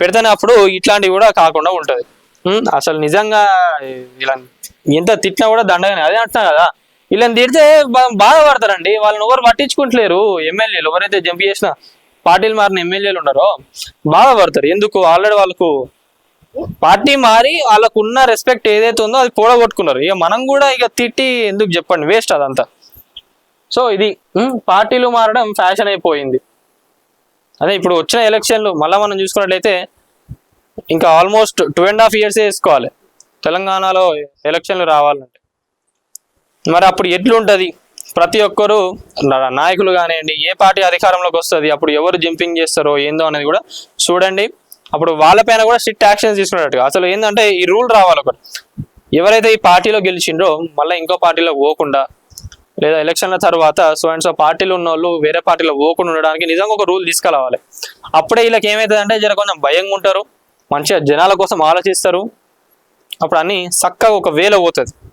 పెడితేనే అప్పుడు ఇట్లాంటివి కూడా కాకుండా ఉంటది. అసలు నిజంగా ఇలా ఎంత తిట్టినా కూడా దండగానే, అదే అంటున్నా కదా, వీళ్ళని తిడితే బాధపడతారండి. వాళ్ళని ఎవరు పట్టించుకుంటలేరు. ఎమ్మెల్యేలు ఎవరైతే జంప్ చేసిన పార్టీలు మారిన ఎమ్మెల్యేలు ఉన్నారో బాధపడతారు. ఎందుకు? ఆల్రెడీ వాళ్ళకు పార్టీ మారి వాళ్ళకు ఉన్న రెస్పెక్ట్ ఏదైతే ఉందో అది పోడగొట్టుకున్నారు. ఇక మనం కూడా ఇక తిట్టి ఎందుకు చెప్పండి, వేస్ట్ అదంతా. సో ఇది పార్టీలు మారడం ఫ్యాషన్ అయిపోయింది. అదే ఇప్పుడు వచ్చిన ఎలక్షన్లు మళ్ళీ మనం చూసుకున్నట్లయితే ఇంకా ఆల్మోస్ట్ 2.5 years వేసుకోవాలి తెలంగాణలో ఎలక్షన్లు రావాలంటే. మరి అప్పుడు ఎట్లుంటది? ప్రతి ఒక్కరు నాయకులు కానివ్వండి, ఏ పార్టీ అధికారంలోకి వస్తుంది, అప్పుడు ఎవరు జంపింగ్ చేస్తారో ఏందో అనేది కూడా చూడండి. అప్పుడు వాళ్ళపైన కూడా స్ట్రిక్ట్ యాక్షన్స్ తీసుకున్నట్టుగా. అసలు ఏంటంటే ఈ రూల్ రావాలి ఒకటి, ఎవరైతే ఈ పార్టీలో గెలిచిండ్రో మళ్ళీ ఇంకో పార్టీలో పోకుండా, లేదా ఎలక్షన్ల తర్వాత సో అండ్ సో పార్టీలు ఉన్న వాళ్ళు వేరే పార్టీలో పోకుండా ఉండడానికి నిజంగా ఒక రూల్ తీసుకురావాలి. అప్పుడే వీళ్ళకి ఏమవుతుందంటే జర కొంచెం భయంగా ఉంటారు, మంచిగా జనాల కోసం ఆలోచిస్తారు. అప్పుడు అన్ని చక్కగా ఒక వేలో పోతుంది.